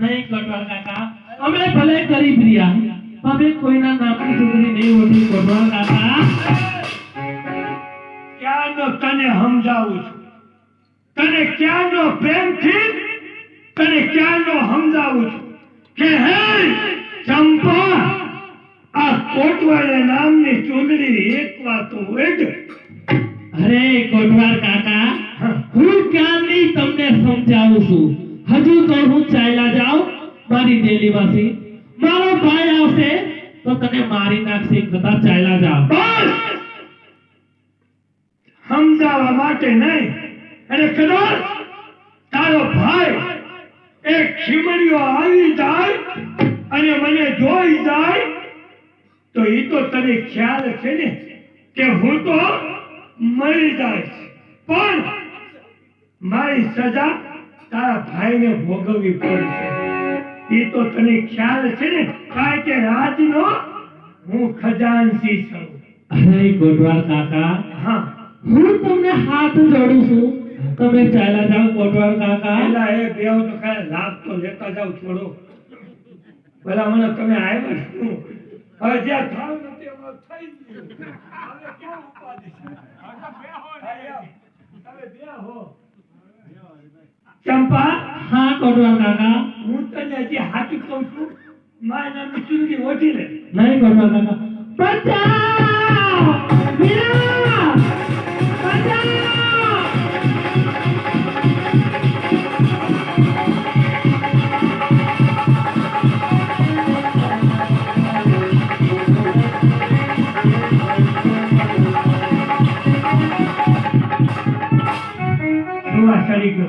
નહીં કોટવાલ કાકા, અમે ભલે ગરીબ રહ્યા, અમે કોઈના નામની છોકરી નહીં ઓઢી કોટવાલ કાકા. ક્યાંનો તને સમજાવું છું, તને ક્યાંનો પ્રેમથી તને ક્યાંનો સમજાવું છું કે હે ચંપા, આ કોટવાલ નામની ચૂંદડી એકવાર તો ઓઢ. અરે કોટવાલ કાકા, હું ક્યાંની તમને સમજાવું છું. હજુ તો હું ચાલ્યા જાઉં મારી ડેલીમાંથી, મારો ભાઈ આવશે તો તને મારી નાખશે. કદાચ ચાલ્યા જાવ. બસ સમજાવવા માટે નહીં, અને કદાચ તારો ભાઈ એક ખીમડીઓ આવી જાય અને મને જોઈ જાય તો એ તો તને ખ્યાલ છે ને કે હું તો મરી જઈશ, પણ મારી સજા તારા ભાઈને ભોગવવી પડશે. એ તો તને ખ્યાલ છે ને, કારણ કે રાજનો હું ખજાનચી છું. અરે કોટવાલ કાકા, હા, હું તમને હાથ જોડું છું, તમે ચાલ્યા જાઓ કોટવાલ કાકા. પેલા એ બેવ તો કાંઈ લાભ તો લેતા જાવ થોડો. પેલા મને તમે આવ્યા શું, હવે જ્યાં થાવ નથી એમાં થઈ ગયું. હવે ક્યાં ઉપાધિ છે? તમે બેહો. ચંપા, હા કોટવાલ કાકા. હું તને હજી સાચું કહું છું, મારા નામની ચૂંદડી ઓઢી લે. નહીં કોટવાલ કાકા. બચાવ! વીરા! બચાવ!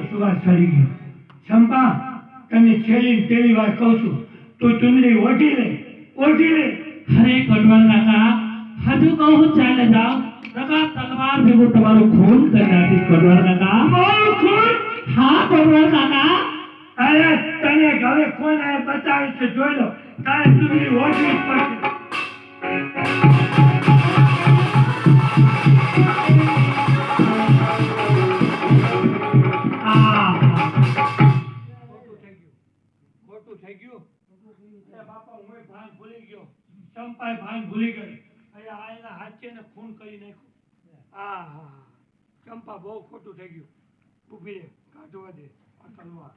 સુવાસ ચડી ગયો. ચંપા, તને છેલ્લી પેલી વાર કહું છું, તું ચૂંદડી ઓઢી લે, ઓઢી લે. અરે કોટવાલ કાકા, હજુ કહું ચાલ્યા જાઓ, નકા તલવાર ભેગું તમારું ખૂન કરી નાખીશ કોટવાલ કાકા. મારું ખૂન? હા કોટવાલ કાકા. અરે તને ઘરે કોણ આ બચાવે છે જોઈ લો. તારે ચૂંદડી ઓઢવી જ પડશે. ખોટું થઈ ગયું. એ બાપા, હું ભાન ભૂલી ગયો. ચંપાએ ભાન ભૂલી ગઈ. અરે આ એના હાથે ખૂન કરી નાખ્યું. હા, ચંપા, બહુ ખોટું થઈ ગયું. ઊભી રે, કાઢવા દે આ તલવાર.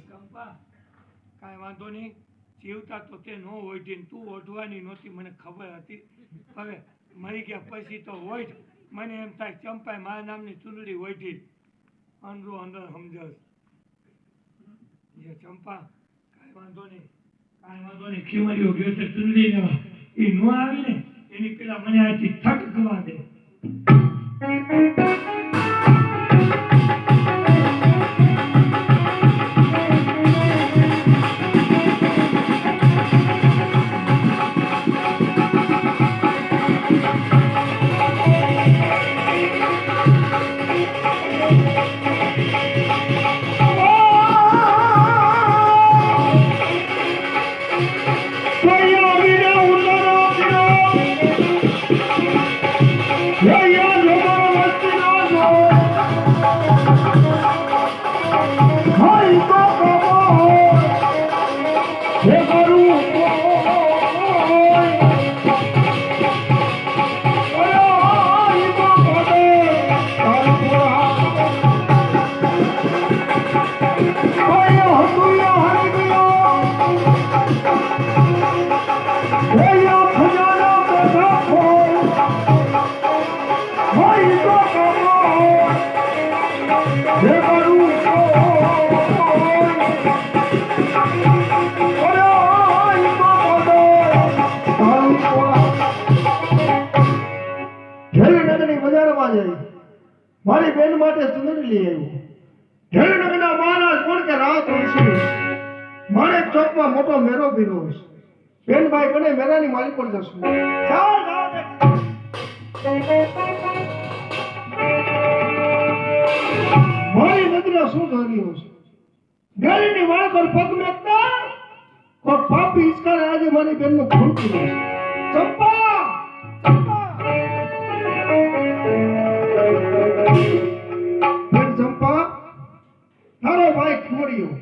ચંપા, કાંઈ વાંધો નહીં. જીવતા તો તે નો ઓઢી ને તું ઓઢવાની નહોતી, મને ખબર હતી. હવે મરી ગયા પછી તો ઓઢ. મને એમ થાય ચંપાએ મારા નામની ચૂંદડી ઓઢી. અંદરો અંદર સમજાવ. ચંપા, કાંઈ વાંધો નહીં, કાંઈ વાંધો નહીં. ખીમરીઓ ગયો છે ચૂંદડી લેવા, એ નો આવી ને એની પેલા મને આથી થક કરવા દે. મારી બેન માટે ચૂંદડી લઈ આવ્યો. ઢેલનગરના મહારાજ કોણ કે રાત ઋષિ માણેક ચોકમાં મોટો મેરો ભીરો છે. બેનભાઈ બને મેરાની માલિક પર જશું. મારી નજરે શું કર્યું છે? ગળીની વાળ પર પગ મેકતા કોઈ પાપી ઈચ્છાએ આજે મારી બેનનું ખૂન કર્યું છે. ચંપા, ચંપા, તારો ભાઈ ખોડ્યો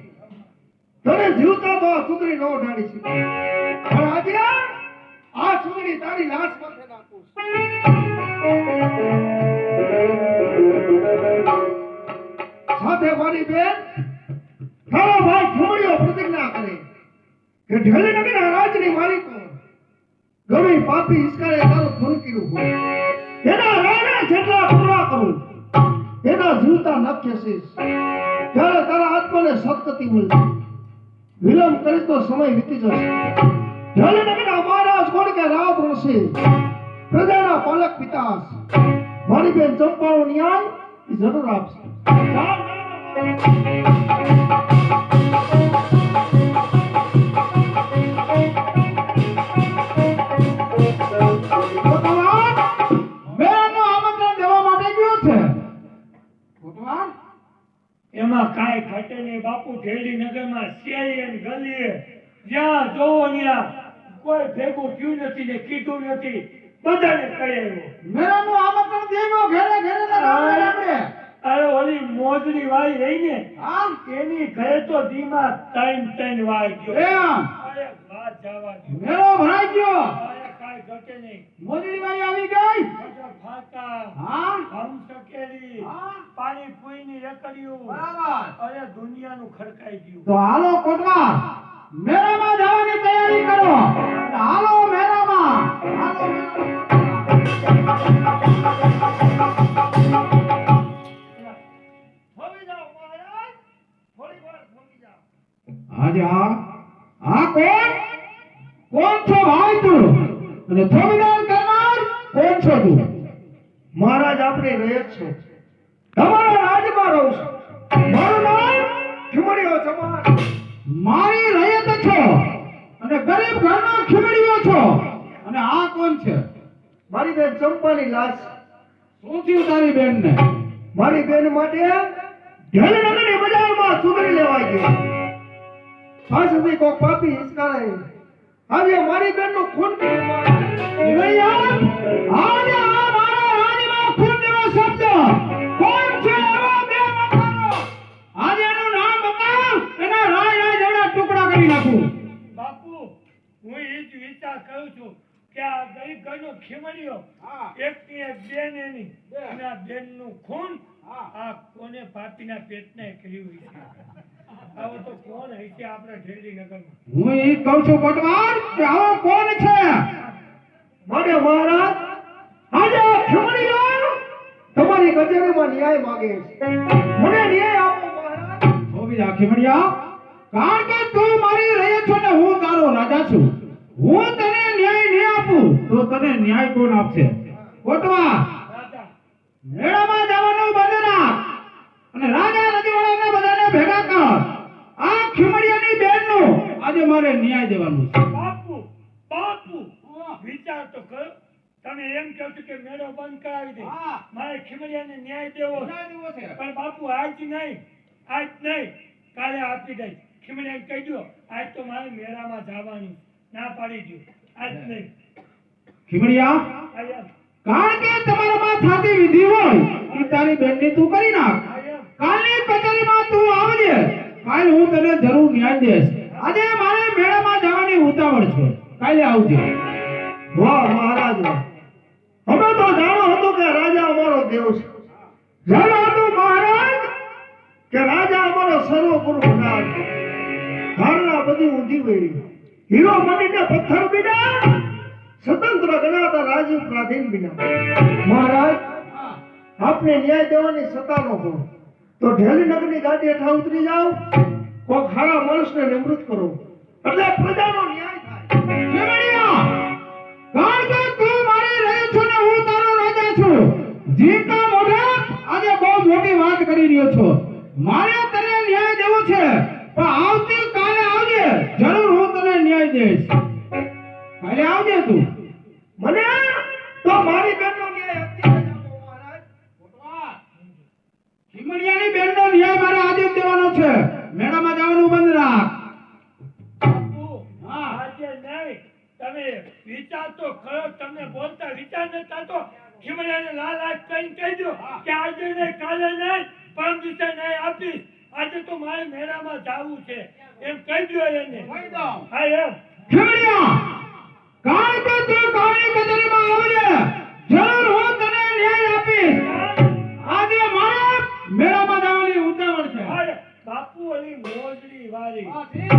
તને જીવતા તો આ છોકરી નો ઢાળી છે પણ આજે આ છોકરી તારી લાશ માથે નાખું સાથે મારી બેન તારો ભાઈ ખમણીઓ પ્રતિજ્ઞા કરે કે ઢેલીનગરના રાજની માલિકો ગમે પાપી ઈશ્વરે તારું ખૂન કર્યું હોય એના રાણા જેટલા પૂરા કરું એના જીવતા નખ્યશીશ ત્યારે તારા આત્માને સદગતિ મળશે વિલંબ કરીશ તો સમય વીતી જશે ઢેલીનગરના મહારાજ કોણ કે રાવ બનશે પ્રજાના પાલક પિતા મારી બેન ચંપાનો ન્યાય એ જરૂર આપશે એમાં કાંઈ ઘટે નહીં બાપુ. ઢેલીનગરમાં શેરી અને ગલીએ જ્યાં જોવો ત્યાં કોઈ ભેગું થયું નથી ને કીધું નથી, બધાને કહી આવ્યો. મેરાનું આમંત્રણ દેવો ઘરે ઘરે આપણે અરે ઓલી મોજડી વાળી રહી ને આમ એની ઘરે તો ધીમા ત્રણ વાર ગયો. એમ અરે વાત જવા દો. મેરો ભરાઈ ગયો અરે કાંઈ ઘટે નહીં. મોદી ભાઈ આવી ગઈ બધા ફાકા હા હમ સકેલી હા પાણી પૂઈની એકડીયું બરાબર અરે દુનિયાનું ખડકાઈ ગયું. તો હાલો કોટવા મેરામાં જવાની તૈયારી કરો હાલો મેરામાં હાલો થોડી જાઓ મહારાજ થોડી વાર થોડી જાઓ આજે આ કોણ છો ભાઈ તું અને થોડીદાર કરનાર કોણ છો તું મહારાજ આપણે રહે છે તમારા રાજમાં રહું છું મારું નામ ખીમડીયો સમાજ મારી રયત છો અને ગરીબ ઘરનો ખીમડીયો છો અને આ કોણ છે મારી બેન ચંપાની લાશ શું થયું તારી બેન ને મારી બેન માટે ઢેલીનગરની બજારમાં સુગરી લેવાઈ ગઈ આ સુધી કોઈ પાપી હિસકારે આજે મારી બેન નું ખૂન કર્યું આજે આ મારા રાજમાં ખૂન જેવો શબ્દ કોણ છે એવો બે વખારો આજે એનું નામ બતાવ એના રાય રાય જેવડા ટુકડા કરી નાખું બાપુ હું એ જ વિચાર કરું છું કે આ ગરીબ ઘરનો ખીમડીયો એકની એક બેન એની અને આ બેનનું ખૂન આ કોને પાપીના પેટને કર્યું છે. આવો તો કોણ હશે આપણા ઢેલીનગરમાં? હું એ કહું છું કોટવાર કે આવો કોણ છે મારે મહારાજ આજે આ ખીમડીયો તમારી કચેરીમાં ન્યાય માંગે છે મને ન્યાય આપો મહારાજ ઓબી આ ખીમડીયા કારણ કે તું મારી રહે છો ને હું તારો રાજા છું હું તને ન્યાય નહીં આપું તો તને ન્યાય કોણ આપશે કોટવા રાજા મેળામાં જવાનું બંધ રાખ અને રાજા રજવાડાને બધાને ભેગા કર આ ખીમડીયાની બેનનું આજે મારે ન્યાય દેવાનું છે બાપુ બાપુ વિચાર તો કરો. તમે એમ કહો છો કે મેળો બંધ કરાવી દે, મારે ખીમડીયાને ન્યાય દેવો છે. પણ બાપુ આજ નહીં કાલે આપી દઈ. ખીમડીયાને કહી દો આજ તો મારે મેળામાં જવાનું, ના પાડી દો આજ નહીં. ખીમડીયા આયમ કારણ કે તમારામાં થાતી વિધિ હોય એ તારી બેનની તું કરી નાખ આયમ કાલની કચેરીમાં તું આવજે કાલ હું તને જરૂર ન્યાય દઈશ આજે મારે મેળામાં જવાની ઉતાવળ છે કાલે આવજે વાહ મહારાજ અમે તો જાણો હતો કે રાજા અમારો દેવ છે જાણો હતો મહારાજ કે રાજા અમારો સર્વગુરુ ભંડાર છે ધારણા બધી ઊંધી વળી હીરો બનીને પથ્થર બીના સ્વતંત્ર ગણાતા રાજીવ પ્રાધીન બીના મહારાજ આપને ન્યાય દેવાની સત્તા નો હોય તો ઢેલીનગરની ગાદી હેઠા ઉતરી જાઓ કોઈ ખારા માણસને નિવૃત્ત કરો એટલે પ્રજાનો ન્યાય થાય કારણ કે તું મારી રહે છો ને હું તારો રાજા છું જીવતા મોઢે આજે બહુ મોટી વાત કરી રહ્યો છો મારે તને ન્યાય દેવો છે પણ આવતી કાલે આવજે જરૂર હું તને ન્યાય દઈશ કાલે આવજે તું મને તો મારી બેનનો ન્યાય અત્યારે જ આપો મહારાજ ખીમડીયાની બેનનો ન્યાય મારે આજે જ દેવાનો છે મેળામાં જવાનું બંધ રાખ બાપુ આજે નહીં. તમે વિચાર તો કરો. તમને બોલતા વિચાર ન થતો. ખીમડીયાને લાલ હાથ કરીને કહી દો કે આજે નહીં કાલે નહીં પરમ દિવસે નહીં આપીશ. આજે તો મારે મેળામાં જાવું છે એમ કહી દો એને કહી દઉં. હા એમ ખેમડિયા, કાલ તો તું કાળની કચેરીમાં આવજે. જરૂર હું તને ન્યાય આપીશ. આજે મારે મેળામાં જવાની ઉતાવળ છે. હા, બાપુ ઓલી મોજડી વાળી હા, ઠીક.